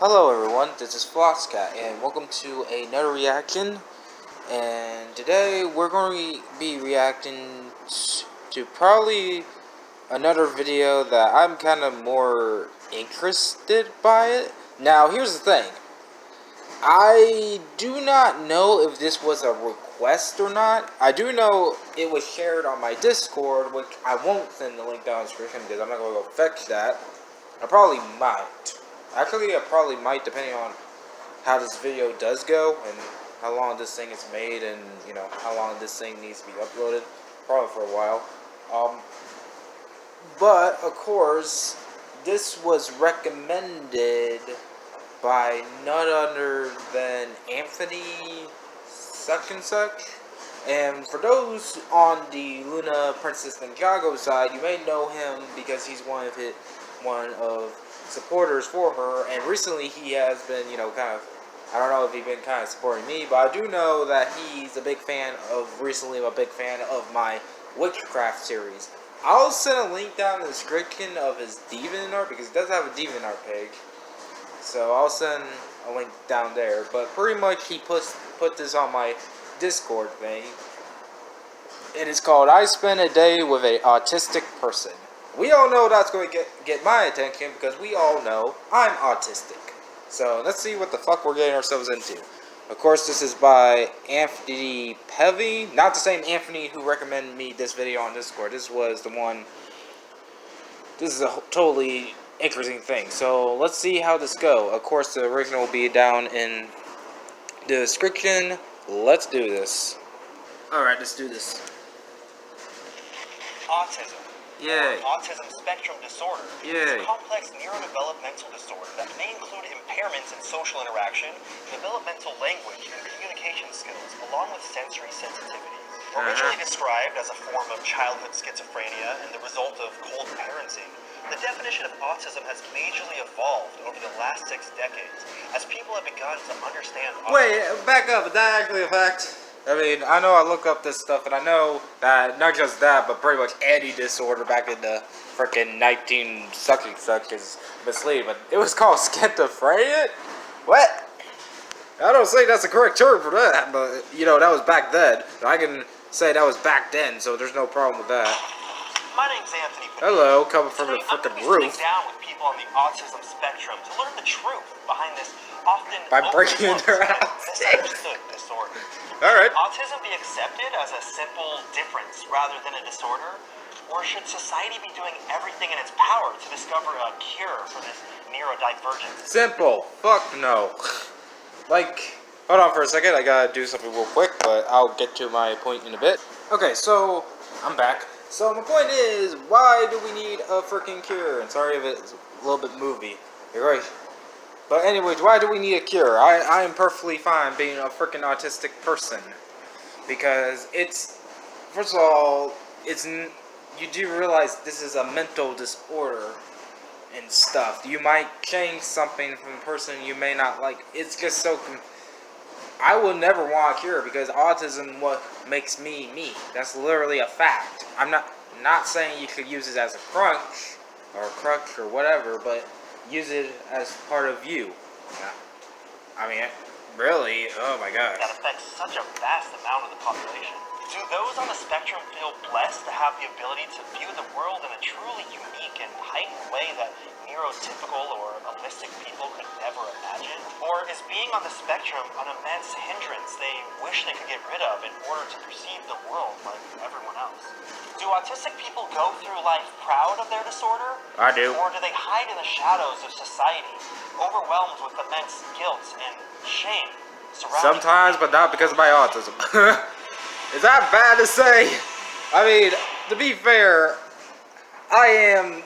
Hello everyone, this is Flosscat and welcome to another reaction. And today we're going to be reacting to probably another video that I'm kind of more interested by it. Now here's the thing, I do not know if this was a request or not. I do know it was shared on my Discord, which I won't send the link down in the description because I'm not going to go fetch that. I probably might. Actually, I probably might, depending on how this video does go and how long this thing is made, and you know how long this thing needs to be uploaded. Probably for a while. But of course, this was recommended by none other than Anthony such and such. And for those on the Luna Princess Ninjago side, you may know him because he's one of supporters for her, and recently he has been, you know, kind of, I don't know if he's been kind of supporting me, but I do know that he's a big fan of my witchcraft series. I'll send a link down in the description of his DeviantArt because he does have a DeviantArt page, so I'll send a link down there. But pretty much he put this on my Discord thing, and it's called "I Spend a Day with an Autistic Person." We all know that's going to get my attention because we all know I'm autistic. So let's see what the fuck we're getting ourselves into. Of course, this is by Anthony Pevy, not the same Anthony who recommended me this video on Discord. This was the one. This is a totally interesting thing. So let's see how this goes. Of course, the original will be down in the description. Let's do this. Alright, let's do this. Autism. Yay. Autism spectrum disorder. Yay. It's a complex neurodevelopmental disorder that may include impairments in social interaction, developmental language, and communication skills, along with sensory sensitivity. Originally described as a form of childhood schizophrenia and the result of cold parenting, the definition of autism has majorly evolved over the last 6 decades as people have begun to understand autism. Wait, back up. Is that actually a fact? I mean, I know I look up this stuff, and I know that not just that, but pretty much any disorder back in the frickin' 19 such is misleading. But it was called schizophrenia? What? I don't say that's the correct term for that, but you know, that was back then. I can say that was back then, so there's no problem with that. My name's Anthony. Hello, coming from the frickin' roof. I'm sitting down with people on the autism spectrum to learn the truth behind this often By breaking into their house. misunderstood disorder. Alright. Autism be accepted as a simple difference rather than a disorder? Or should society be doing everything in its power to discover a cure for this neurodivergence? Simple. Fuck no. Like, hold on for a second. I gotta do something real quick, but I'll get to my point in a bit. Okay, so I'm back. So my point is, why do we need a freaking cure? And sorry if it's a little bit movie. You're right. But anyways, why do we need a cure? I am perfectly fine being a freaking autistic person. Because it's, first of all, you do realize this is a mental disorder and stuff. You might change something from a person you may not like. It's just so, I will never want a cure because autism what makes me me. That's literally a fact. I'm not saying you could use it as a crutch or whatever, but use it as part of you. I mean, really? Oh my god. That affects such a vast amount of the population. Do those on the spectrum feel blessed to have the ability to view the world in a truly unique and heightened way that neurotypical or autistic people could never imagine? Or is being on the spectrum an immense hindrance they wish they could get rid of in order to perceive the world like everyone else? Do autistic people go through life proud of their disorder? I do. Or do they hide in the shadows of society, overwhelmed with immense guilt and shame? Sometimes, but not because of my autism. Is that bad to say? I mean, to be fair,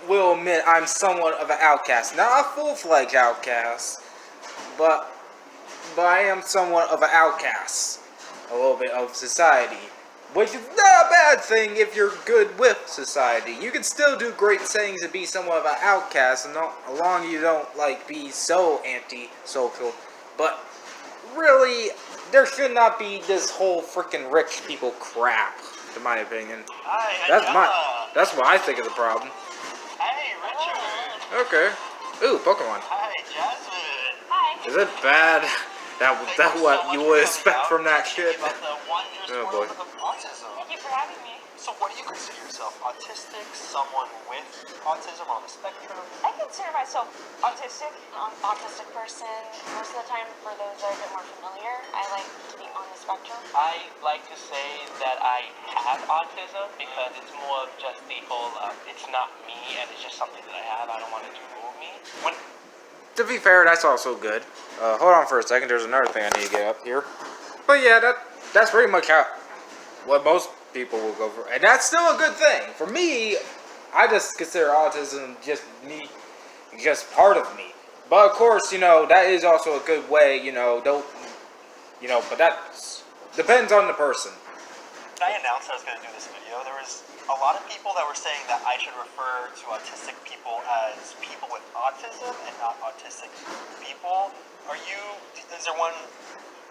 will admit I'm somewhat of an outcast. Not a full-fledged outcast, but I am somewhat of an outcast. A little bit of society. Which is not a bad thing if you're good with society. You can still do great things and be somewhat of an outcast, and as long as you don't, like, be so anti-social. But really, there should not be this whole freaking rich people crap, in my opinion. That's what I think is a problem. Hey, Richard. Okay. Ooh, Pokemon. Hi, Jasmine. Is it bad? That what you would expect from that shit? About the wondrous Oh, world boy. of autism. Thank you for having me. So what do you consider yourself? Autistic? Someone with autism on the spectrum? I consider myself autistic. I'm an autistic person. Most of the time, for those that are a bit more familiar, I like to be on the spectrum. I like to say that I have autism because it's more of just the whole, it's not me and it's just something that I have. I don't want it to rule me. To be fair, that's also good. Hold on for a second. There's another thing I need to get up here. But yeah, that's pretty much what most people will go for, and that's still a good thing. For me, I just consider autism just me, just part of me. But of course, that is also a good way. But that depends on the person. When I announced I was going to do this video, there was a lot of people that were saying that I should refer to autistic people as people with autism and not autistic people. Is there one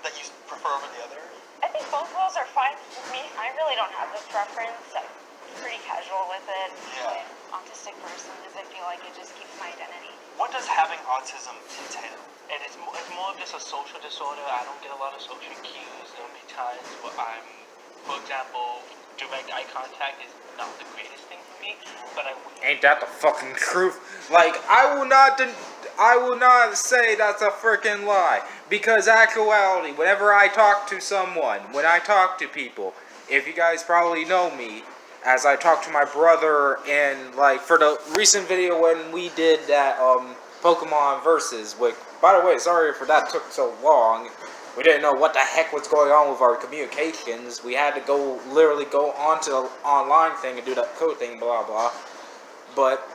that you prefer over the other? I think both of those are fine with me. I really don't have a preference. I'm pretty casual with it. Yeah. Autistic person because I feel like it just keeps my identity. What does having autism entail? And it's more of just a social disorder. I don't get a lot of social cues. There'll be times where for example, direct eye contact is not the greatest thing for me, but I would. Ain't that the fucking truth? Like, I will not say that's a freaking lie. Because actuality, whenever I talk to someone, when I talk to people, if you guys probably know me, as I talk to my brother, and like for the recent video when we did that Pokemon Versus, which, by the way, sorry for that took so long. We didn't know what the heck was going on with our communications. We had to literally go onto the online thing and do that code thing, blah blah. But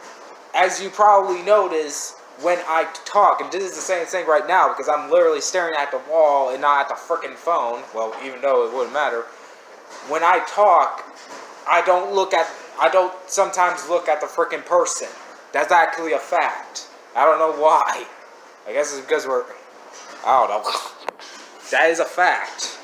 as you probably notice, when I talk, and this is the same thing right now because I'm literally staring at the wall and not at the freaking phone. Well, even though it wouldn't matter. When I talk, I don't sometimes look at the freaking person. That's actually a fact. I don't know why. I guess it's because I don't know. That is a fact.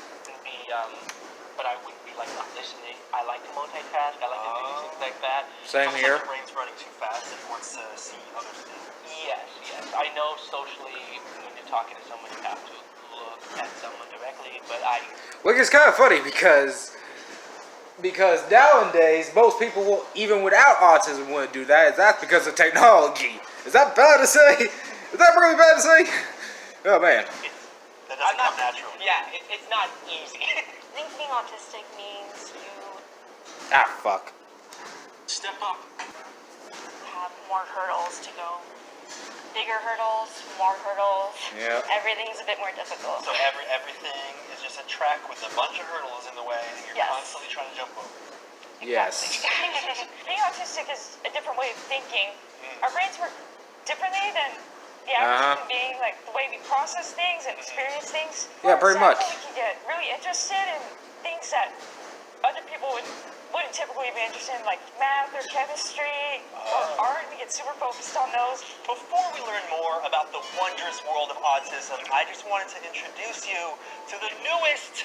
But I wouldn't be like not listening. I like to multitask. I like to do things like that. Same Almost here. like your brain's running too fast and it wants to see other things. Yes. I know socially when you're talking to someone, you have to look at someone directly. But Which is kind of funny because nowadays most people will, even without autism, wouldn't do that. That's because of technology. Is that bad to say? Is that really bad to say? Oh man. That doesn't come naturally. Yeah, it's not easy. I think being autistic means you Fuck. Step up. have more hurdles to go. Bigger hurdles, more hurdles. Yeah. Everything's a bit more difficult. So everything is just a track with a bunch of hurdles in the way and you're Yes. constantly trying to jump over. Yes. Being autistic is a different way of thinking. Our brains work differently than the average human being, like the way we process things and experience things. Yeah, pretty For much. example, we can get really interested in things that other people wouldn't typically be interested in, like math or chemistry or art. We get super focused on those. Before we learn more about the wondrous world of autism, I just wanted to introduce you to the newest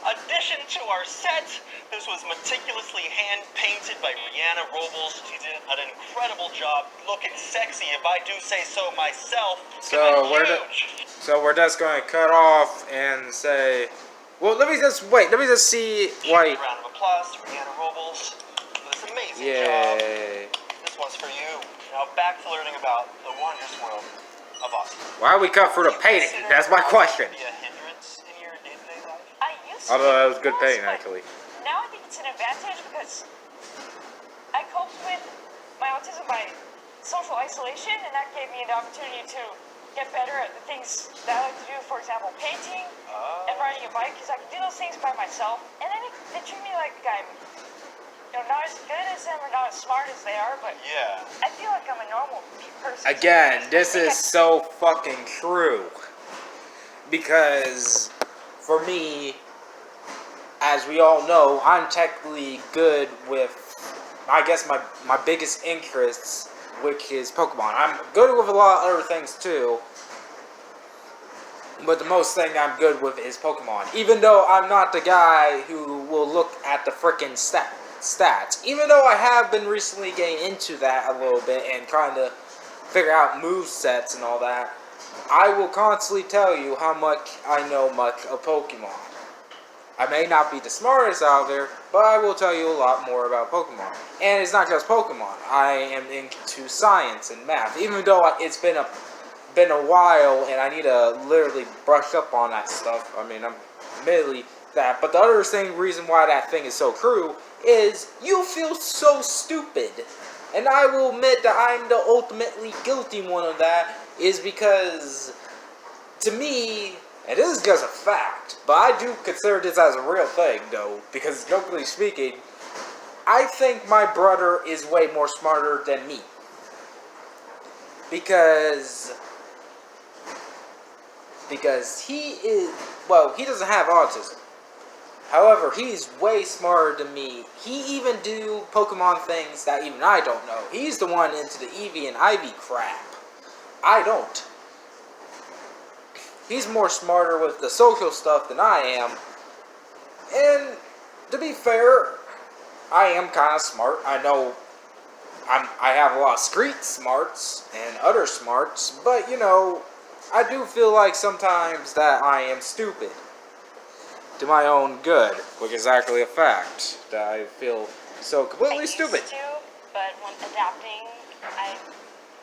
addition to our set. This was meticulously hand-painted by Rihanna Robles. She did an incredible job, looking sexy, if I do say so myself. So Huge. we're just going to cut off and say, well, let me just see why. Round of applause to Rihanna Robles for this amazing Yay. job. This one's for you. Now back to learning about the wondrous world of autism. Why we cut through the painting? That's my question. Be a hindrance in your day-to-day life? I used Although to. that was good Yes, painting, but actually. Now I think it's an advantage because I coped with my autism by social isolation, and that gave me the opportunity to get better at the things that I like to do. For example, painting and riding a bike, because I can do those things by myself. And then they treat me like I'm, not as good as them or not as smart as they are, but Yeah. I feel like I'm a normal person. Again, I this think is so fucking true. Because for me, as we all know, I'm technically good with, I guess, my biggest interests, which is Pokemon. I'm good with a lot of other things too, but the most thing I'm good with is Pokemon. Even though I'm not the guy who will look at the frickin' stats. Even though I have been recently getting into that a little bit and trying to figure out move sets and all that. I will constantly tell you how much I know much of Pokemon. I may not be the smartest out there, but I will tell you a lot more about Pokemon. And it's not just Pokemon. I am into science and math, even though it's been a while and I need to literally brush up on that stuff. I mean, I'm admittedly that. But the other reason why that thing is so true is you feel so stupid. And I will admit that I'm the ultimately guilty one of that, is because, to me, and this is just a fact, but I do consider this as a real thing, though, because, locally speaking, I think my brother is way more smarter than me. Because he is, well, he doesn't have autism. However, he's way smarter than me. He even do Pokemon things that even I don't know. He's the one into the Eevee and Ivy crap. I don't. He's more smarter with the social stuff than I am. And to be fair, I am kind of smart. I know I have a lot of street smarts and other smarts, but you know, I do feel like sometimes that I am stupid to my own good, which is actually a fact that I feel so completely stupid. I used to, but when adapting, I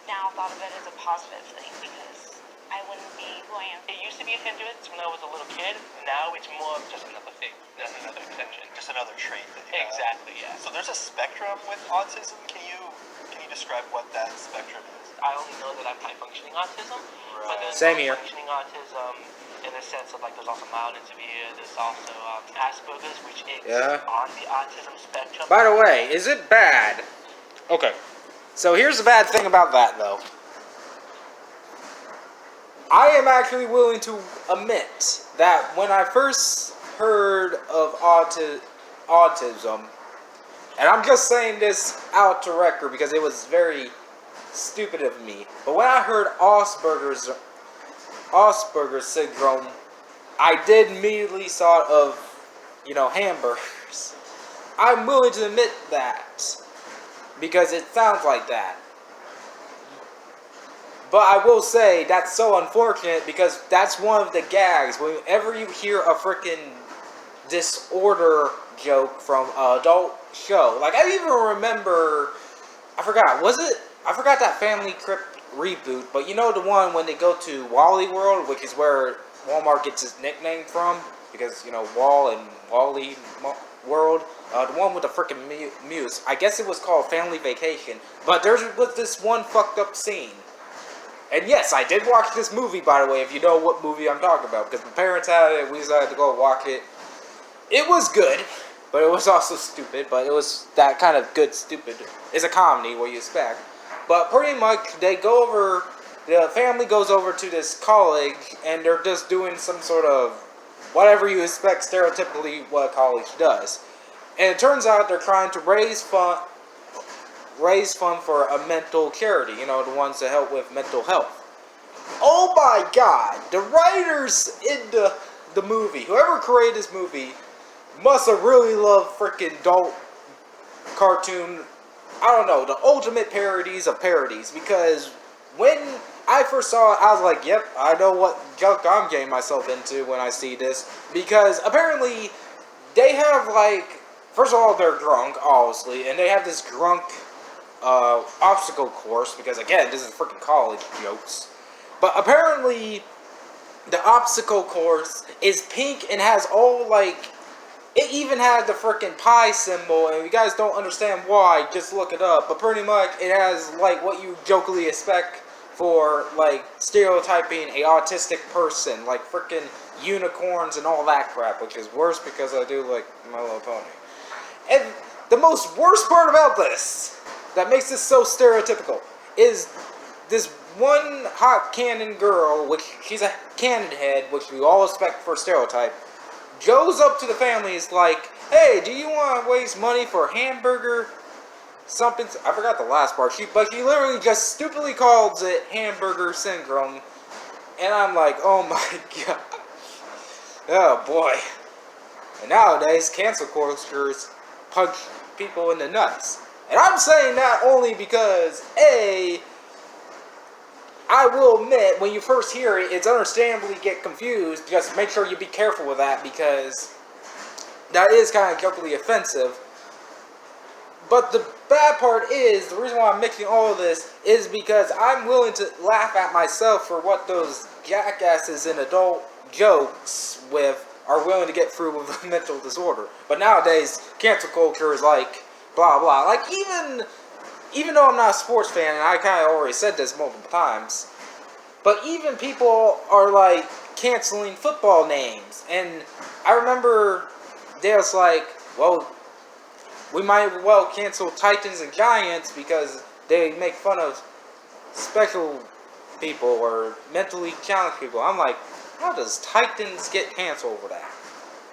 now thought of it as a positive thing because I wouldn't be who I am. It used to be a hindrance when I was a little kid. Now it's more of just another thing, just another extension. Just another trait that you have. Exactly, yeah. So there's a spectrum with autism. Can you describe what that spectrum is? I only know that I'm high-functioning autism, but there's Same here. functioning autism in the sense of like there's also mild and severe. There's also Asperger's, which is on the autism spectrum. By the way, is it bad? Okay. So here's the bad thing about that, though. I am actually willing to admit that when I first heard of autism, and I'm just saying this out to record because it was very stupid of me, but when I heard Asperger's syndrome, I did immediately thought of, you know, hamburgers. I'm willing to admit that because it sounds like that. But I will say that's so unfortunate because that's one of the gags. Whenever you hear a freaking disorder joke from an adult show, like I even remember, I forgot that Family Crypt reboot, but you know the one when they go to Wally World, which is where Walmart gets its nickname from, because, you know, Wall and Wally World, the one with the freaking muse, I guess it was called Family Vacation, but there was this one fucked up scene. And yes, I did watch this movie, by the way, if you know what movie I'm talking about, because my parents had it, we decided to go watch it. It was good, but it was also stupid, but it was that kind of good stupid. It's a comedy, what you expect. But pretty much, the family goes over to this college, and they're just doing some sort of whatever you expect stereotypically what a college does. And it turns out they're trying to raise fund for a mental charity, you know, the ones that help with mental health. Oh my god, the writers in the movie, whoever created this movie, must have really loved freaking adult cartoon, I don't know, the ultimate parodies of parodies, because when I first saw it, I was like, yep, I know what junk I'm getting myself into when I see this, because apparently they have, like, first of all, they're drunk, obviously, and they have this drunk obstacle course, because again, this is freaking college jokes, but apparently the obstacle course is pink and has all, like, it even had the freaking pie symbol, and if you guys don't understand why, just look it up, but pretty much it has, like, what you jokingly expect for, like, stereotyping a autistic person, like freaking unicorns and all that crap, which is worse because I do like My Little Pony. And the most worst part about this, that makes this so stereotypical, is this one hot cannon girl, which she's a cannon head, which we all expect for a stereotype, goes up to the family, is like, hey, do you want to waste money for a hamburger? Something, I forgot the last part, but she literally just stupidly calls it hamburger syndrome, and I'm like, oh my god, oh boy. And nowadays, cancel cultures punch people in the nuts. And I'm saying that only because, A, I will admit, when you first hear it, it's understandably get confused. Just make sure you be careful with that, because that is kind of guiltily offensive. But the bad part is, the reason why I'm mixing all of this is because I'm willing to laugh at myself for what those jackasses in adult jokes with are willing to get through with a mental disorder. But nowadays, cancel culture is like, blah blah. Like, even though I'm not a sports fan, and I kind of already said this multiple times, but even people are like canceling football names. And I remember they was like, well, we might well cancel Titans and Giants because they make fun of special people or mentally challenged people. I'm like, how does Titans get canceled over that?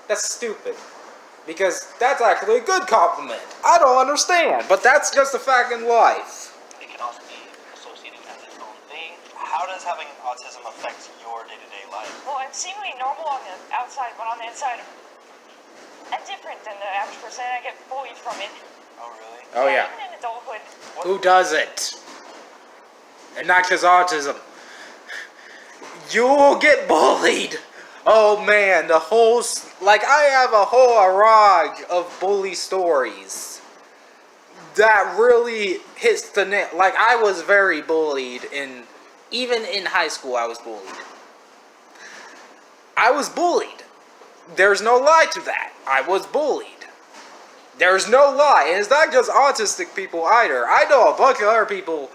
That's stupid. Because that's actually a good compliment. I don't understand, but that's just a fact in life. It can also be associated as its own thing. How does having autism affect your day-to-day life? Well, I'm seemingly normal on the outside, but on the inside, I'm different than the average person, and I get bullied from it. Oh, really? Oh yeah. Even in adulthood. Who doesn't? And not just autism. You'll get bullied. Oh man, like, I have a whole barrage of bully stories that really hits the nail. Like, I was very bullied even in high school. I was bullied. There's no lie to that. I was bullied. There's no lie. And it's not just autistic people either. I know a bunch of other people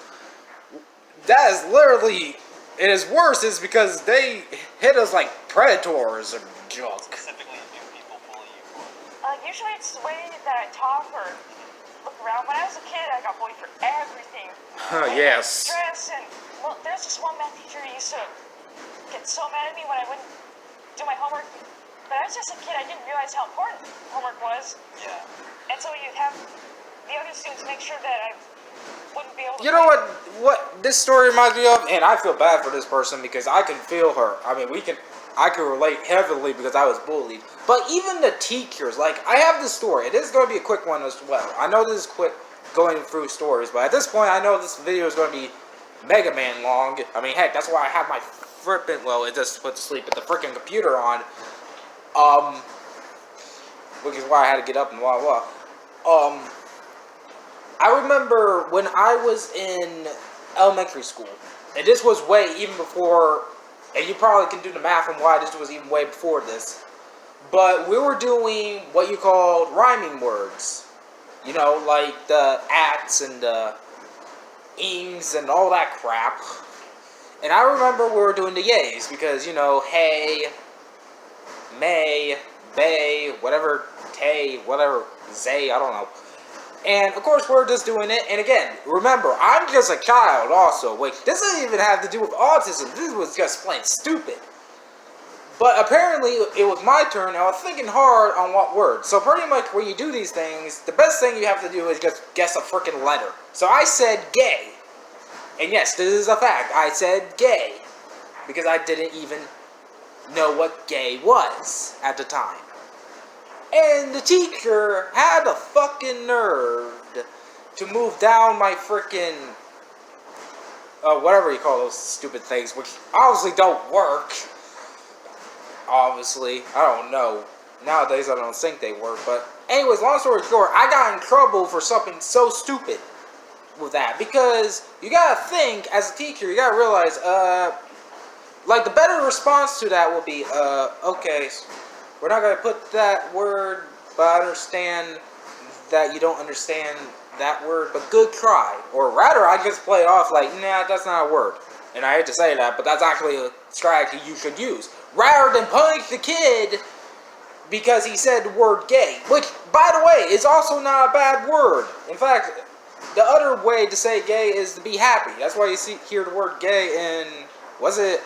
that is literally, it is worse, is because they hit us like predators and junk. Specifically, do people bully you for? Usually it's the way that I talk or look around. When I was a kid, I got bullied for everything. Yes. Stress and, well, there's this one math teacher who used to get so mad at me when I wouldn't do my homework. But I was just a kid, I didn't realize how important homework was. Yeah. And so you'd have the other students make sure that I wouldn't be able to... You know what this story reminds me of? And I feel bad for this person because I can feel her. I mean, I can relate heavily because I was bullied. But even the teachers, like, I have this story. This is going to be a quick one as well. I know this is quick going through stories, but at this point, I know this video is going to be Mega Man long. I mean, heck, that's why I have my frippin', well, it just put to sleep, but the freaking computer on. Which is why I had to get up and blah blah. I remember when I was in elementary school, and this was way even before, and you probably can do the math on why this was even way before this, but we were doing what you called rhyming words. You know, like the ats and the ings and all that crap. And I remember we were doing the yays, because, you know, hey, may, bay, whatever, tay, whatever, zay, I don't know. And, of course, we're just doing it. And, again, remember, I'm just a child also. Which, this doesn't even have to do with autism. This was just plain stupid. But, apparently, it was my turn. And I was thinking hard on what word. So, pretty much, when you do these things, the best thing you have to do is just guess a freaking letter. So, I said gay. And, yes, this is a fact. I said gay. Because I didn't even know what gay was at the time. And the teacher had the fucking nerve to move down my freaking, whatever you call those stupid things, which obviously don't work. Obviously, I don't know. Nowadays I don't think they work, but anyways, long story short, I got in trouble for something so stupid with that, because you gotta think, as a teacher, you gotta realize, like, the better response to that will be, okay, we're not going to put that word, but I understand that you don't understand that word, but good try. Or rather, I just play it off like, nah, that's not a word. And I hate to say that, but that's actually a strategy you should use. Rather than punish the kid because he said the word gay. Which, by the way, is also not a bad word. In fact, the other way to say gay is to be happy. That's why you hear the word gay in, was it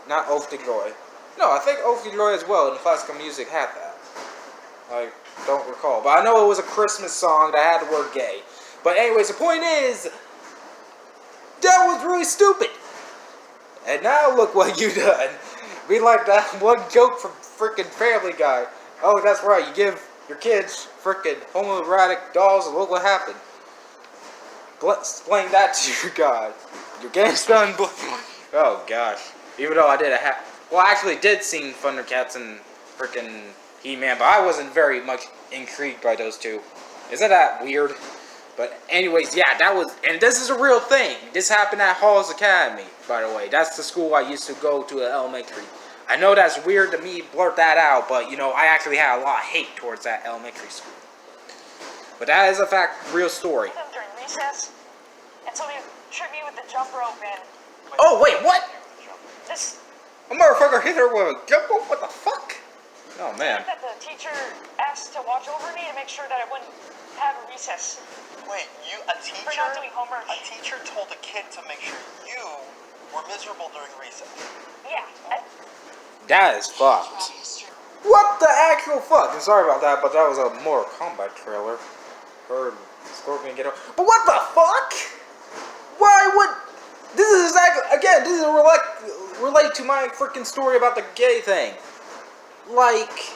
not Oath to Joy? No, I think Oath to Joy as well, and classical music had that. I don't recall. But I know it was a Christmas song that had the word gay. But anyways, the point is, that was really stupid. And now look what you done. Be like that one joke from frickin' Family Guy. Oh, that's right, you give your kids frickin' homoerotic dolls and look what happened. Explain that to your God. Your gangsta Oh gosh. Even though I did well, I actually did see Thundercats and frickin' He-Man, but I wasn't very much intrigued by those two. Isn't that weird? But anyways, yeah, that was, and this is a real thing. This happened at Hall's Academy, by the way. That's the school I used to go to at elementary. I know that's weird to me blurt that out, but you know, I actually had a lot of hate towards that elementary school. But that is a fact, real story. During recess, and so they tripped me with the jump rope and. Oh wait, what? This. A motherfucker hit her with a jump rope? What the fuck? Oh man. That the teacher asked to watch over me to make sure that I wouldn't have a recess. Wait, a teacher? For not doing homework. A teacher told a kid to make sure you were miserable during recess. Yeah. That is fucked. What the actual fuck? I'm sorry about that, but that was a Mortal Kombat trailer. Heard Scorpion get up. But what the fuck? Why would... This is exactly... Again, this is relate to my freaking story about the gay thing. Like,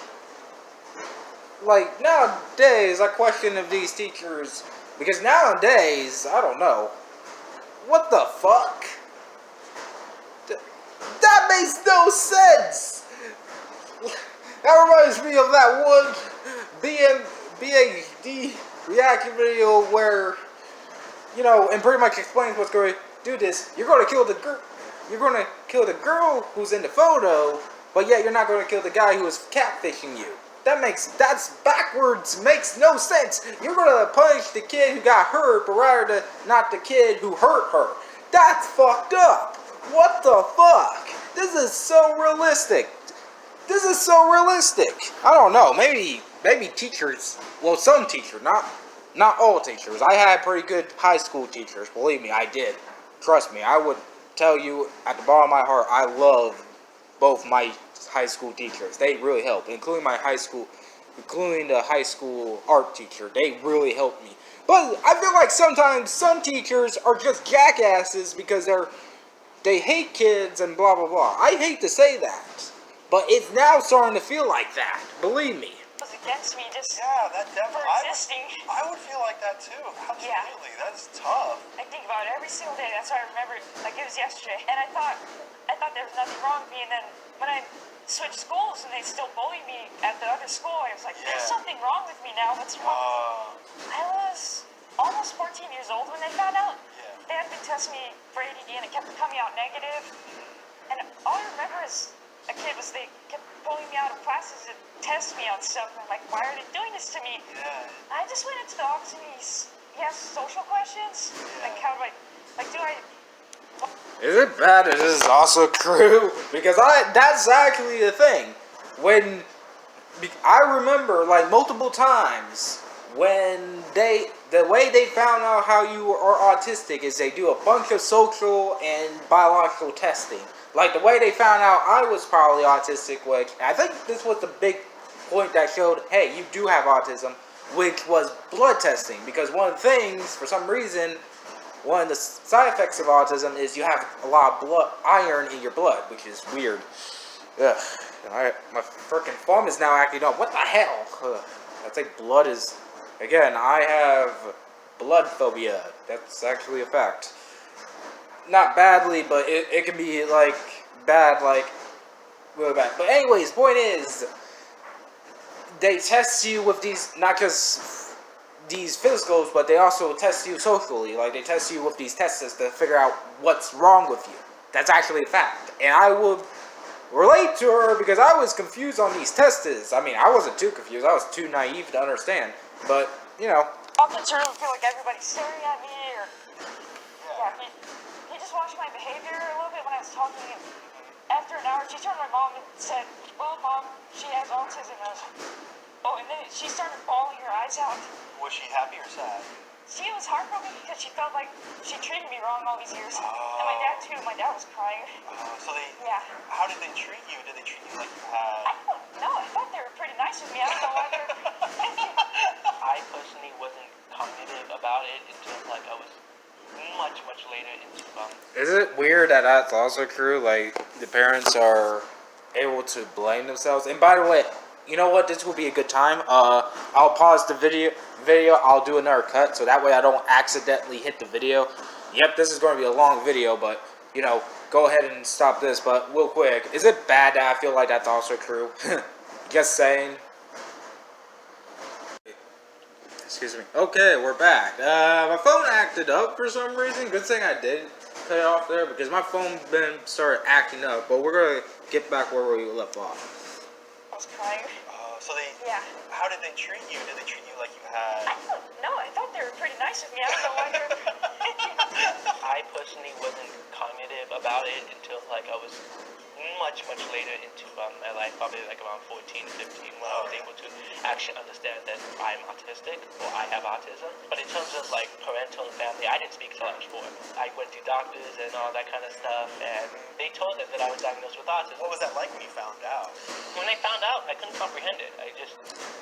nowadays, I question if these teachers... Because nowadays, I don't know. What the fuck? That makes no sense! That reminds me of that one BAD reaction video where, you know, and pretty much explains what's going to do this. You're going to kill the girl. You're going to kill the girl who's in the photo, but yet you're not going to kill the guy who is catfishing you. That's backwards, makes no sense. You're going to punish the kid who got hurt, but rather than not the kid who hurt her. That's fucked up. What the fuck? This is so realistic. This is so realistic. I don't know. Maybe teachers. Well, some teachers, not all teachers. I had pretty good high school teachers. Believe me, I did. Trust me. I would tell you at the bottom of my heart, I love both my high school teachers. They really helped, including the high school art teacher. They really helped me. But I feel like sometimes some teachers are just jackasses because they hate kids and blah blah blah. I hate to say that, but it's now starting to feel like that. Believe me. It was against me just that definitely. for existing. I would feel like that too. Absolutely. Yeah. That's tough. I think about it every single day. That's why I remember it like it was yesterday. And I thought there was nothing wrong with me. And then when I switched schools and they still bullied me at the other school, I was like, there's something wrong with me now. What's wrong? I was almost 14 years old when they found out. They had been testing me for ADD and it kept coming out negative. And all I remember is they kept pulling me out of classes to test me on stuff. And I'm like, why are they doing this to me? I just went into the office and he asked social questions. Like, how do I, do I... Is it bad that this is also true? Because that's actually the thing. I remember, like, multiple times when the way they found out how you are autistic is they do a bunch of social and biological testing. Like the way they found out I was probably autistic, which I think this was the big point that showed, hey, you do have autism, which was blood testing. Because one of the things, for some reason, one of the side effects of autism is you have a lot of iron in your blood, which is weird. Ugh. My freaking thumb is now acting up. What the hell? Ugh. I think blood is... Again, I have blood phobia. That's actually a fact. Not badly, but it can be, like, bad, like, really bad. But anyways, point is, they test you with these, not just these physicals, but they also test you socially. Like, they test you with these tests to figure out what's wrong with you. That's actually a fact. And I would relate to her because I was confused on these tests. I mean, I wasn't too confused. I was too naive to understand. But, you know. Often sort of feel like everybody's staring at me, or... Yeah, he just watched my behavior a little bit when I was talking, and after an hour, she turned to my mom and said, well, Mom, she has autism. And I was like, oh, and then she started bawling her eyes out. Was she happy or sad? She was heartbroken because she felt like she treated me wrong all these years. And my dad, too. My dad was crying. So they... Yeah. How did they treat you? Did they treat you like you had... I don't know. I thought they were pretty nice with me. I don't know why they're... I personally wasn't cognitive about it until, like, I was much later into Is it weird that that's also true? Like, the parents are able to blame themselves. And by the way, you know what? This will be a good time. I'll pause the video. I'll do another cut so that way I don't accidentally hit the video. Yep, this is going to be a long video, but you know, go ahead and stop this, but real quick, is it bad that I feel like that's also true? Just saying. Excuse me. Okay, we're back. My phone acted up for some reason. Good thing I did cut it off there because my phone started acting up. But we're gonna get back where we left off. I was crying. So they. Yeah. How did they treat you? Did they treat you like you had? I thought they were pretty nice with me. I don't know why they're. I personally wasn't cognitive about it until like I was much later into my life, probably like around 14, 15, when I was able to actually understand that I'm autistic or I have autism. But in terms of like parental and family, I didn't speak till I was 4. I went to doctors and all that kind of stuff, and they told them that I was diagnosed with autism. What was that like when you found out? When I found out, I couldn't comprehend it. I just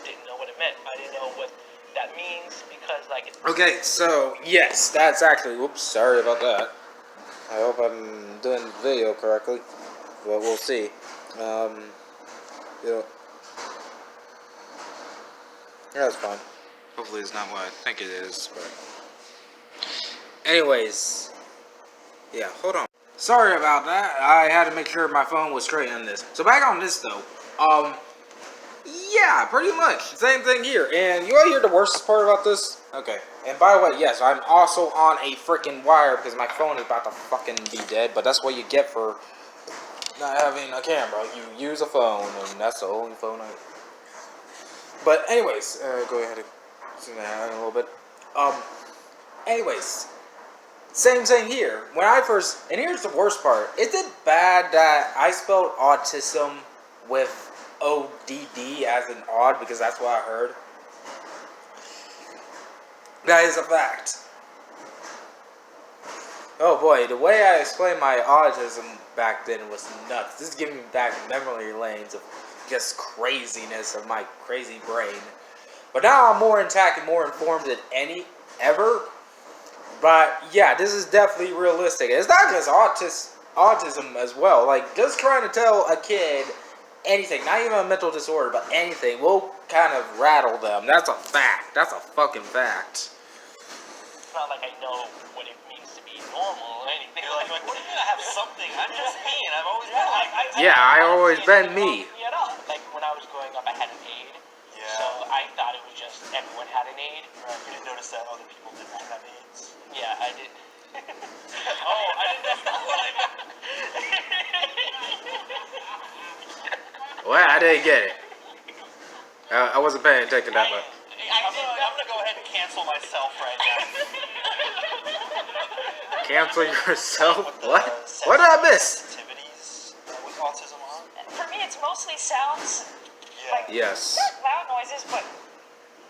didn't know what it meant. I didn't know what that means because like. Okay, so yes, that's actually. Oops, sorry about that. I hope I'm doing the video correctly. But we'll see. Yeah, that's fine. Hopefully it's not what I think it is, but anyways, yeah, hold on. Sorry about that. I had to make sure my phone was straight on this. So back on this though, yeah, pretty much same thing here. And you want to hear the worst part about this? Okay. And by the way, yes, I'm also on a freaking wire because my phone is about to fucking be dead. But that's what you get for not having a camera. You use a phone, and that's the only phone I. But anyways, go ahead and zoom that out a little bit. Anyways, same thing here. When I first, and here's the worst part: is it bad that I spelled autism with ODD as an odd because that's what I heard? That is a fact. Oh boy, the way I explained my autism back then was nuts. This is giving me back memory lanes of just craziness of my crazy brain. But now I'm more intact and more informed than ever. But yeah, this is definitely realistic. It's not just autism as well. Like just trying to tell a kid anything, not even a mental disorder, but anything will kind of rattle them. That's a fact. That's a fucking fact. It's not like I know what it means to be normal or anything. You're like, what do you mean I have something? I'm just me, and I've always been like. I always been me. At all. Like when I was growing up, I had an aid. Yeah. So I thought it was just everyone had an aid. Right. You didn't notice that other people didn't have AIDS. Yeah, I did. Oh, I didn't. That's not what I meant. Well, I didn't get it. I wasn't paying attention to that much. I'm gonna go ahead and cancel myself right now. Cancel yourself? What? What did I miss? Activities with autism on? For me, it's mostly sounds. Yeah. Like, Yes. not loud noises, but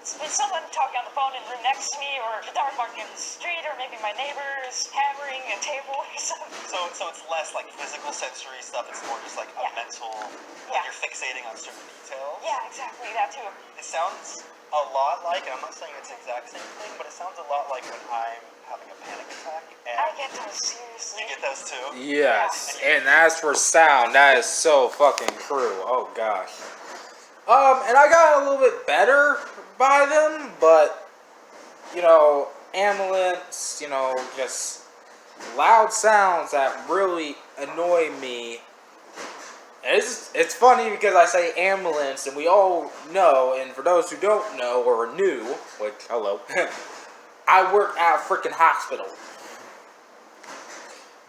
it's someone talking on the phone in the room next to me, or a dog barking in the street, or maybe my neighbors hammering a table or something. So it's less like physical sensory stuff. It's more just like a Yeah. mental. Yeah. You're fixating on certain details. Yeah, exactly, that too. It sounds a lot like, and I'm not saying it's the exact same thing, but it sounds a lot like when I'm having a panic attack. And I get those, seriously. you get those too. Yes. And as for sound, that is so fucking true. Oh gosh. And I got a little bit better by them, but you know, ambulance, you know, just loud sounds that really annoy me. And it's funny because I say ambulance, and we all know, and for those who don't know or are new, which, hello, I work at a freaking hospital.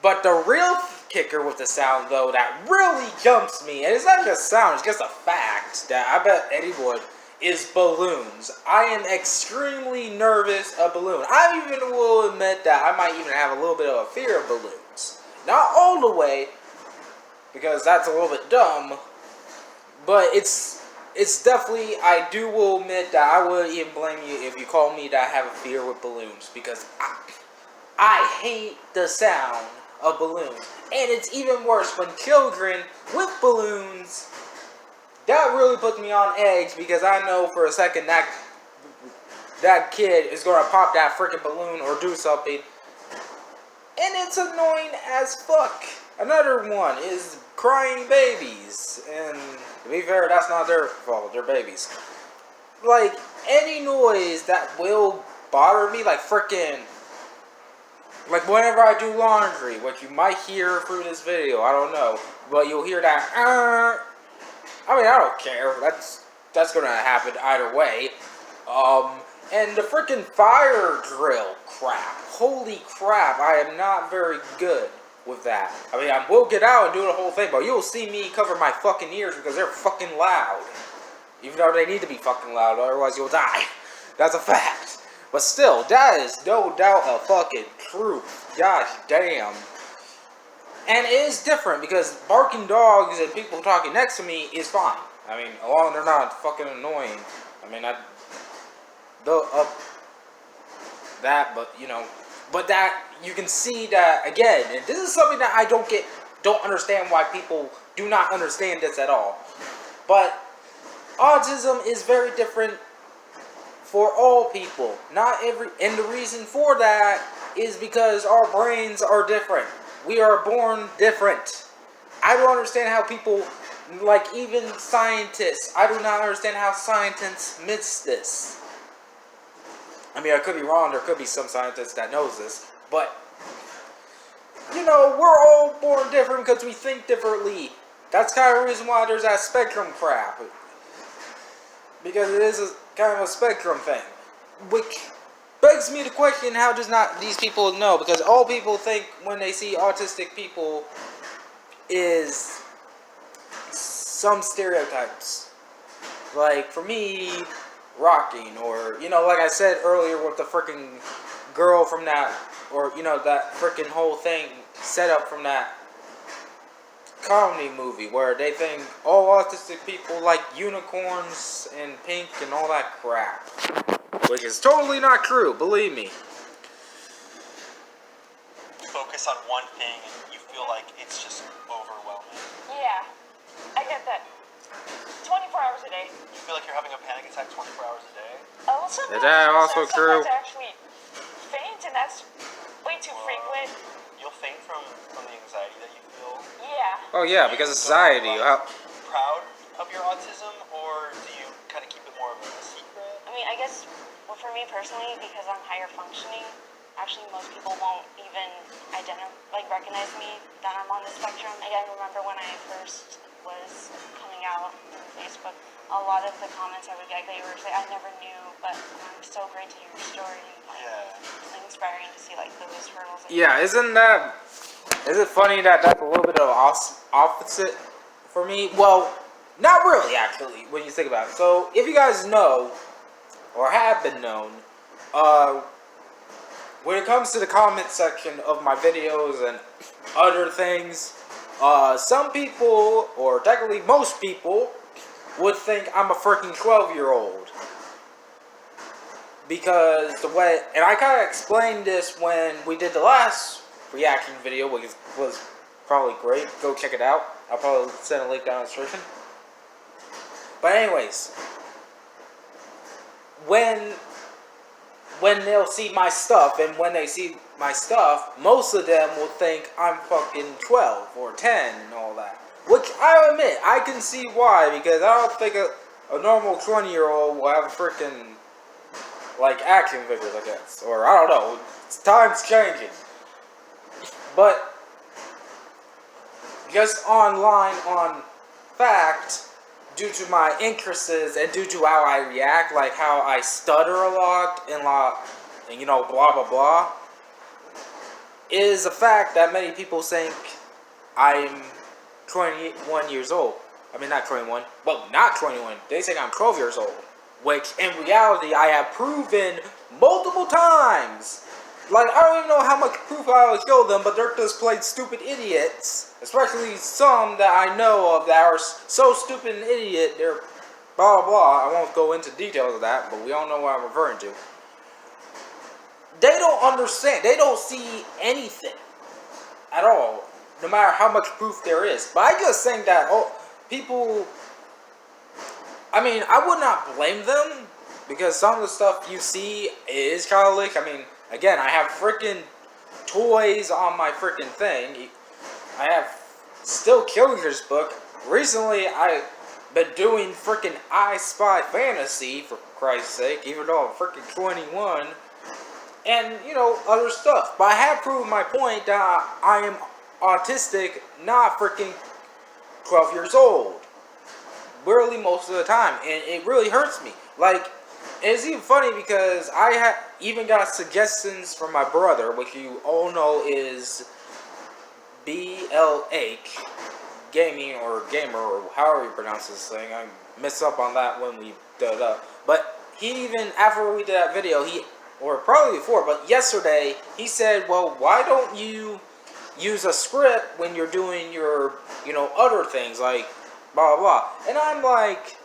But the real kicker with the sound, though, that really jumps me, and it's not just sound, it's just a fact that I bet anyone, is balloons. I am extremely nervous of balloons. I even will admit that I might even have a little bit of a fear of balloons. Not all the way, because that's a little bit dumb, but it's definitely, I will admit that I would even blame you if you call me that I have a fear with balloons, because I hate the sound of balloons. And it's even worse when children with balloons, that really puts me on edge, because I know for a second that kid is going to pop that freaking balloon or do something, and it's annoying as fuck. Another one is crying babies, and to be fair, that's not their fault, they're babies. Like, any noise that will bother me, like freaking, Like whenever I do laundry, which you might hear through this video, I don't know, but you'll hear that. I mean, I don't care. That's gonna happen either way. And the freaking fire drill crap. Holy crap! I am not very good with that. I mean, I will get out and do the whole thing, but you'll see me cover my fucking ears because they're fucking loud. Even though they need to be fucking loud, otherwise you'll die. That's a fact. But still, that is no doubt a fucking truth. Gosh damn. And it is different because barking dogs and people talking next to me is fine. I mean, as long as they're not fucking annoying. I mean, but you know, but that you can see that again. And this is something that I don't understand why people do not understand this at all. But autism is very different for all people. And the reason for that is because our brains are different. We are born different. I don't understand how people, like even scientists, I do not understand how scientists miss this. I mean, I could be wrong, there could be some scientists that knows this, but, you know, we're all born different because we think differently. That's kind of the reason why there's that spectrum crap. Because it is kind of a spectrum thing. Which begs me to question, how does not these people know? Because all people think when they see autistic people is some stereotypes. Like, for me, rocking, or, you know, like I said earlier with the freaking girl from that, or, you know, that freaking whole thing set up from that comedy movie where they think all autistic people like unicorns and pink and all that crap. Which is totally not true, believe me. Focus on one thing and you feel like it's just overwhelming. Yeah, I get that. 24 hours a day. You feel like you're having a panic attack 24 hours a day? Well, sometimes, Is that also true? Sometimes I actually faint, and that's way too frequent. You'll faint from the anxiety that you feel? Yeah. Oh yeah, because anxiety. Proud of your autism, or do you kind of keep it more of a secret? I mean, I guess, well, for me personally, because I'm higher functioning, actually most people won't even recognize me that I'm on the spectrum. I remember when I first was coming out on Facebook, a lot of the comments I would get, they were saying, I never knew, but I'm so great to hear your story. Like, it's inspiring to see like those hurdles. Yeah, is it funny that that's a little bit of opposite for me? Well, not really, actually, when you think about it. So, if you guys know, or have been known, when it comes to the comment section of my videos and other things, some people, or technically most people, would think I'm a freaking 12-year-old. Because the way, and I kind of explained this when we did the last reaction video, which was probably great. Go check it out. I'll probably send a link down in the description. But anyways, when they'll see my stuff, and when they see my stuff, most of them will think I'm fucking 12 or 10 and all that. Which I admit, I can see why, because I don't think a normal 20-year-old will have a freaking, like, action figures, I guess. Or, I don't know, time's changing. But, just online, on fact, due to my interests and due to how I react, like how I stutter a lot and you know, blah blah blah, is a fact that many people think I'm 21 years old. I mean, not 21. Well, not 21. They think I'm 12 years old. Which, in reality, I have proven multiple times. Like, I don't even know how much proof I will show them, but they're just plain stupid idiots. Especially some that I know of that are so stupid and idiot, they're blah blah blah. I won't go into details of that, but we all know what I'm referring to. They don't understand. They don't see anything at all, no matter how much proof there is. But I just think that people, I mean, I would not blame them, because some of the stuff you see is childish. I mean, again, I have freaking toys on my freaking thing. I have still Killinger's book. Recently, I've been doing freaking I Spy Fantasy, for Christ's sake, even though I'm freaking 21. and other stuff. But I have proven my point that I am autistic, not freaking 12 years old. Really, most of the time, and it really hurts me. Like, it's even funny because I even got suggestions from my brother, which you all know is BLH gaming or gamer or however you pronounce this thing. I messed up on that when we did it up. But he even, after we did that video, or probably before, but yesterday, he said, well, why don't you use a script when you're doing your, other things, like blah, blah, blah. And I'm like,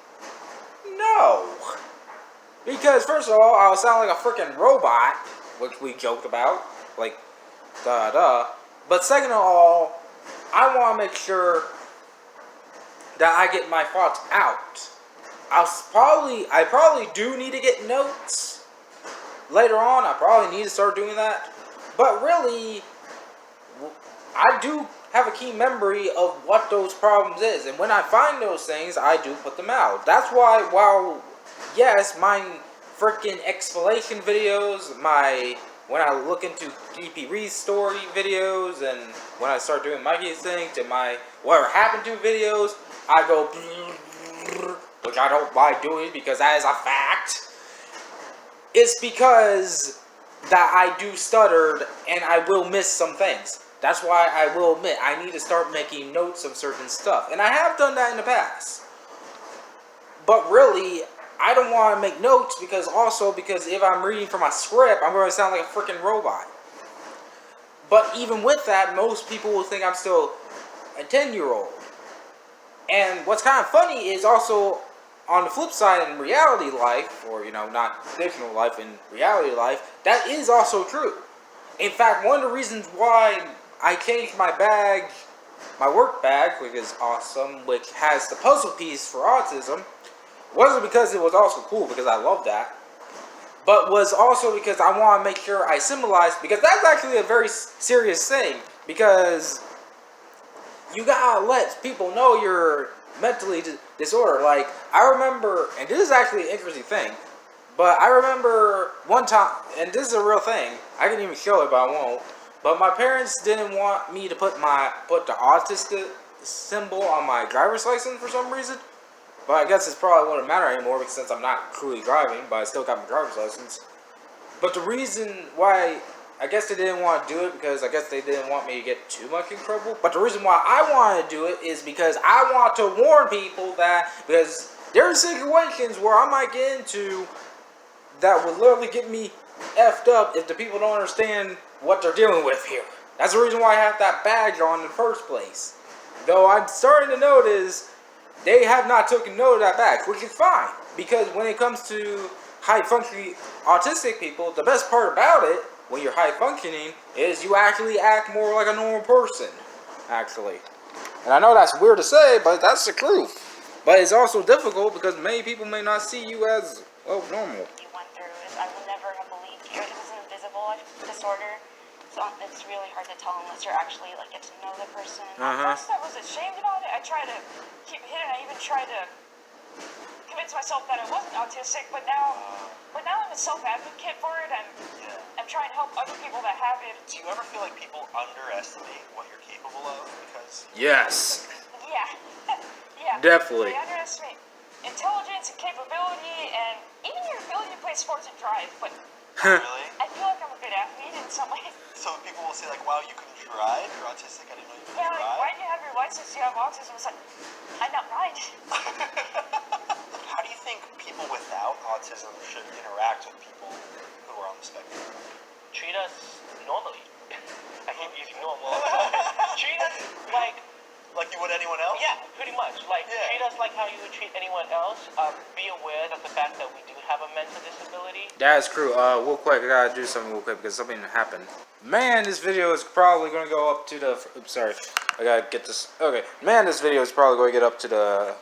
no. Because, first of all, I'll sound like a freaking robot, which we joked about, like, da-da. But second of all, I want to make sure that I get my thoughts out. I probably do need to get notes. Later on, I probably need to start doing that. But really, I do have a key memory of what those problems is. And when I find those things, I do put them out. That's why, while, yes, my freaking explanation videos, when I look into DP Reed's story videos, and when I start doing Mikey's thing, to my whatever happened to videos, I go, which I don't like doing because that is a fact. It's because that I do stutter and I will miss some things. That's why I will admit I need to start making notes of certain stuff. And I have done that in the past. But really, I don't want to make notes because if I'm reading from a script, I'm going to sound like a freaking robot. But even with that, most people will think I'm still a 10-year-old. And what's kind of funny is also, on the flip side, in reality life, or, not fictional life, in reality life, that is also true. In fact, one of the reasons why I changed my bag, my work bag, which is awesome, which has the puzzle piece for autism, wasn't because it was also cool, because I love that, but was also because I want to make sure I symbolize, because that's actually a very serious thing, because you gotta let people know you're mentally disordered. Like, I remember, and this is actually an interesting thing, but I remember one time, and this is a real thing, I can even show it, but I won't, but my parents didn't want me to put the autistic symbol on my driver's license for some reason. But I guess it probably wouldn't matter anymore because since I'm not truly driving, but I still got my driver's license. But the reason why, I guess they didn't want to do it because I guess they didn't want me to get too much in trouble. But the reason why I want to do it is because I want to warn people that, because there are situations where I might get into that would literally get me effed up if the people don't understand what they're dealing with here. That's the reason why I have that badge on in the first place. Though I'm starting to notice they have not taken note of that badge, which is fine. Because when it comes to high-functioning autistic people, the best part about it, when you're high-functioning, is you actually act more like a normal person, actually. And I know that's weird to say, but that's the truth. But it's also difficult because many people may not see you as, well, normal. You went through is I would never have believed you. It was an invisible disorder. So it's really hard to tell unless you're actually get to know the person. At first I was ashamed about it. I tried to keep it hidden. I even tried to convince myself that I wasn't autistic, but now I'm a self-advocate for it. I'm trying to help other people that have it. Do you ever feel like people underestimate what you're capable of? Because Yes. Yeah. Yeah. Definitely. They underestimate intelligence and capability and even your ability to play sports and drive, but really? I feel like I'm a good athlete in some ways. So people will say wow, you can drive? You're autistic? I didn't know you could Yeah, drive. why do you have your license? You have autism. It's like, I'm not right. How do you think people without autism should interact with people who are on the spectrum? Treat us normally. I keep using normal. Treat us like you would anyone else? Yeah, pretty much. Treat us like how you would treat anyone else. Be aware that the fact that we do have a mental disability. That's true. Real quick, I gotta do something real quick because something happened. Man, this video is probably gonna go up to the. Oops, sorry. I gotta get this. Okay. Man, this video is probably gonna get up to the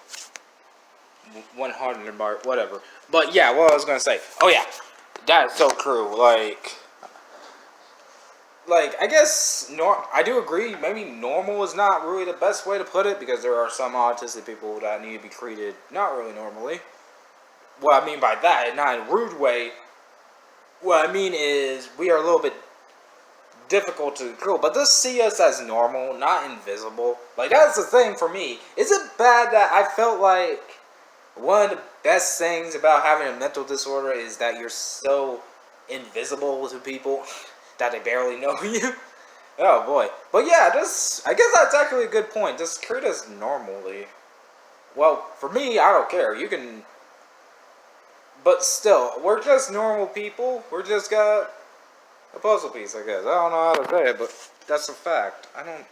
100 mark, whatever. But yeah, what I was gonna say. Oh yeah, that's so true. I guess I do agree. Maybe normal is not really the best way to put it because there are some autistic people that need to be treated not really normally. What I mean by that, not in a rude way, what I mean is we are a little bit difficult to control, but just see us as normal, not invisible. Like, that's the thing for me. Is it bad that I felt like one of the best things about having a mental disorder is that you're so invisible to people that they barely know you? Oh boy. But yeah, just, I guess that's actually a good point. Just treat us normally. Well, for me, I don't care. You can, but still, we're just normal people. We're just got a puzzle piece, I guess. I don't know how to say it, but that's a fact. I don't.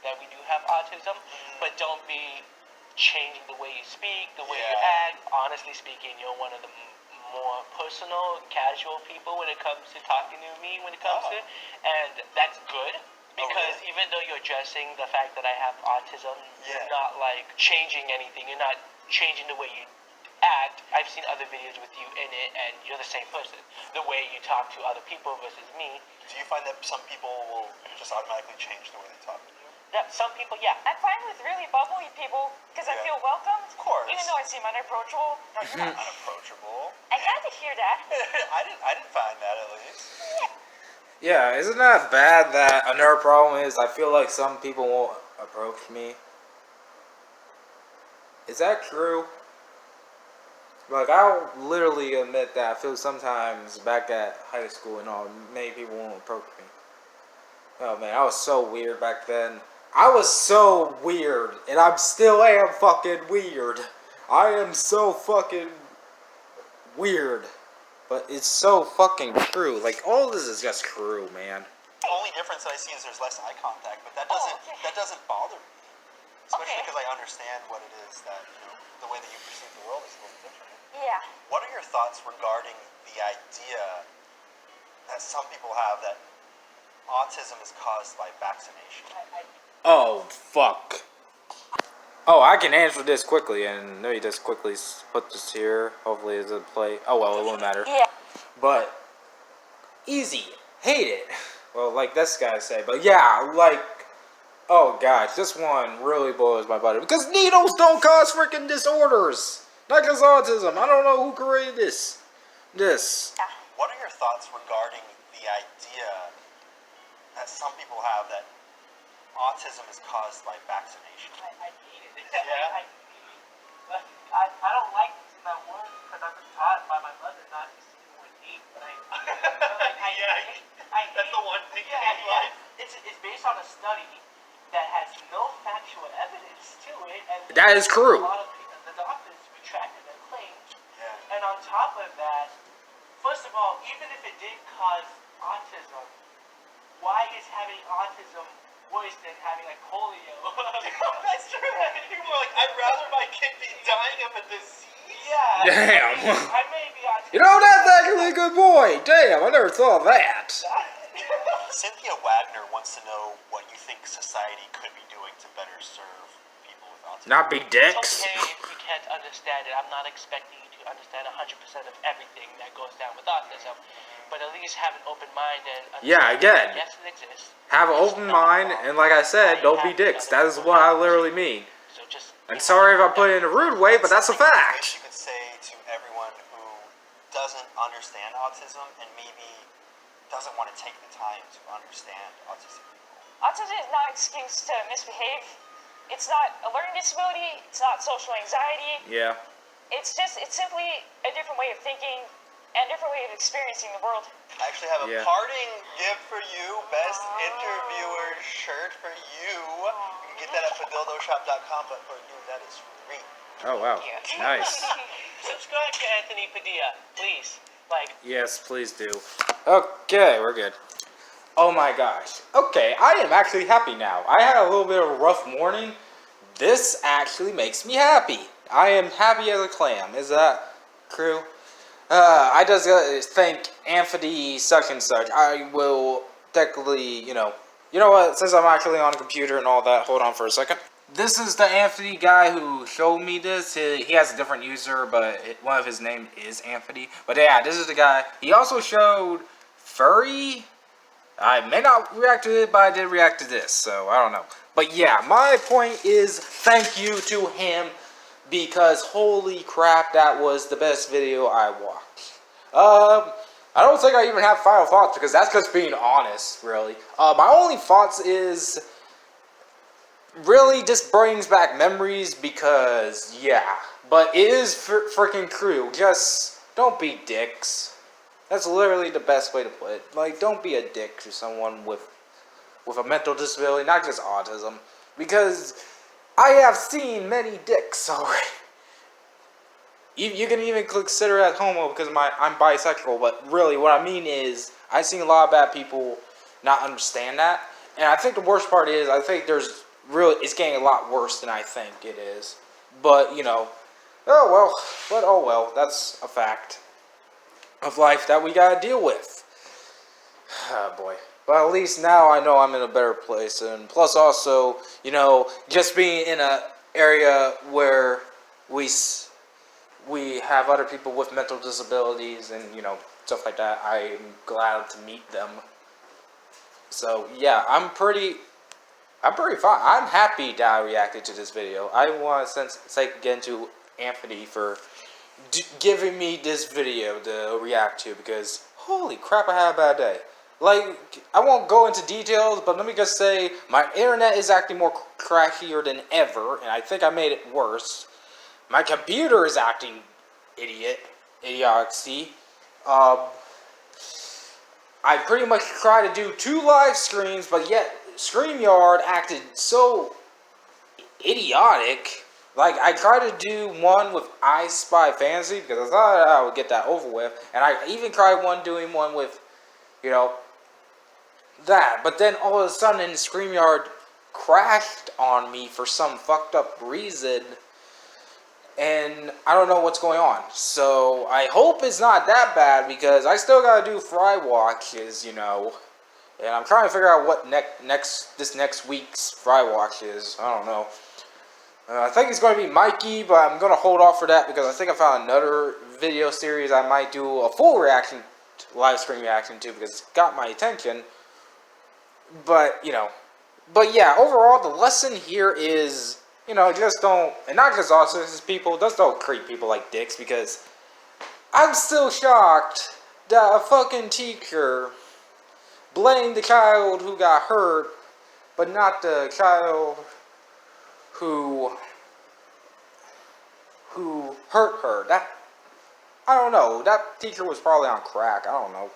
That we do have autism, but don't be changing the way you speak, the way you act. Honestly speaking, you're one of the more personal, casual people when it comes to talking to me, when it comes to, and that's good. Because even though you're addressing the fact that I have autism, you're not like changing anything. You're not changing the way you act. I've seen other videos with you in it, and you're the same person. The way you talk to other people versus me. Do you find that some people will just automatically change the way they talk to you? That some people, yeah. I'm fine with really bubbly people because I feel welcomed. Of course. Even though I seem unapproachable. No, you're not unapproachable. I had to hear that. I didn't find that, at least. Yeah, isn't that bad that another problem is I feel like some people won't approach me? Is that true? Like, I'll literally admit that I feel sometimes back at high school and all, many people won't approach me. Oh man, I was so weird back then. I was so weird, and I still am fucking weird. I am so fucking weird. But it's so fucking true. Like, all this is just true, man. The only difference that I see is there's less eye contact, but that doesn't bother me. Especially because I understand what it is that, the way that you perceive the world is a little different. Yeah. What are your thoughts regarding the idea that some people have that autism is caused by vaccination? Oh, fuck. Oh, I can answer this quickly, and let me just quickly put this here. Hopefully it doesn't play. Oh, well, it won't matter. Yeah. But, easy. Hate it. Well, like this guy say. But yeah, like, oh gosh, this one really blows my butter. Because needles don't cause freaking disorders. Not just autism. I don't know who created this. What are your thoughts regarding the idea that some people have that autism is caused by vaccination? I hate it. I don't like using that word because I've been taught by my mother not to use the word hate, but That's the one thing It's based on a study that has no factual evidence to it, and That is true. a lot of people, the doctors retracted their claims. Yeah. And on top of that, first of all, even if it did cause autism, why is having autism worse than having like polio? That's true. People are like, I'd rather my kid be dying of a disease. Yeah. Damn. I may be autistic. You know, that's actually a good point. Damn, I never thought of that. Cynthia Wagner wants to know what you think society could be doing to better serve people with autism. Not be It's dicks. okay if you can't understand it. I'm not expecting you to understand 100% of everything that goes down with autism, but at least have an open mind and Yeah, again. understand that yes, it exists. Have an open mind, and like I said, don't be dicks. That is what I literally mean. So just I'm sorry if I put it in a rude way, but that's a Something you fact. wish you could say to everyone who doesn't understand autism and maybe doesn't want to take the time to understand autistic people. Autism is not an excuse to misbehave. It's not a learning disability. It's not social anxiety. Yeah. It's simply a different way of thinking and a different way of experiencing the world. I actually have a Yeah. parting gift for you. Best interviewer shirt for you. You can get that at fadildoshop.com, but for you, that is free. Oh, wow. Nice. subscribe to Anthony Padilla, please. Like, Yes, please do. Okay, we're good. Oh my gosh. Okay, I am actually happy now. I had a little bit of a rough morning. This actually makes me happy. I am happy as a clam. Is that true? I just think Anthony such and such. I will technically, you know what, since I'm actually on a computer and all that, hold on for a second. This is the Anthony guy who showed me this. He has a different user, but one of his name is Anthony. But yeah, this is the guy. He also showed Furry. I may not react to it, but I did react to this, so I don't know. But yeah, my point is thank you to him, because holy crap, that was the best video I watched. I don't think I even have final thoughts because that's just being honest, really. My only thoughts is really just brings back memories because, yeah. But it is freaking true. Just don't be dicks. That's literally the best way to put it. Like, don't be a dick to someone with a mental disability, not just autism. Because I have seen many dicks already. You can even consider that homo because I'm bisexual, but really what I mean is I've seen a lot of bad people not understand that. And I think the worst part is I think it's getting a lot worse than I think it is. But, you know, oh well, that's a fact of life that we gotta deal with. Oh boy. But at least now I know I'm in a better place, and plus also, you know, just being in a area where we have other people with mental disabilities and, you know, stuff like that, I'm glad to meet them. So yeah, I'm pretty fine. I'm happy that I reacted to this video. I want to say again to Anthony for giving me this video to react to because holy crap, I had a bad day. Like, I won't go into details, but let me just say my internet is acting more crashier than ever, and I think I made it worse. My computer is acting idiocy. I pretty much tried to do 2 live streams, but yet StreamYard acted so idiotic. Like, I tried to do one with I Spy Fantasy because I thought I would get that over with, and I even tried doing one with, you know, that. But then all of a sudden, StreamYard crashed on me for some fucked up reason, and I don't know what's going on. So I hope it's not that bad because I still gotta do fry watches, you know. And I'm trying to figure out what this next week's fry watch is. I don't know. I think it's going to be Mikey, but I'm going to hold off for that because I think I found another video series I might do a full live stream reaction to because it's got my attention. But, you know. But yeah, overall, the lesson here is, you know, just don't, and not just autistic people, just don't treat people like dicks because I'm still shocked that a fucking teacher blamed the child who got hurt, but not the child who hurt her. That, I don't know, that teacher was probably on crack, I don't know.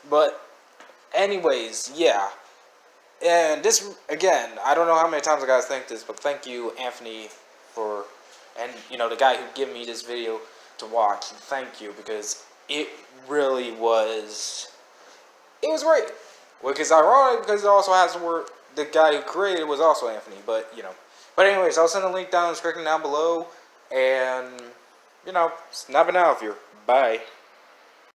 But anyways, yeah. And this, again, I don't know how many times I gotta thank this, but thank you, Anthony, for, and, you know, the guy who gave me this video to watch. Thank you, because it really was, it was great. Which is ironic, because it also has the word, the guy who created it was also Anthony, but, you know. But anyways, I'll send a link down in the description down below, and, you know, snapping out of here. Bye.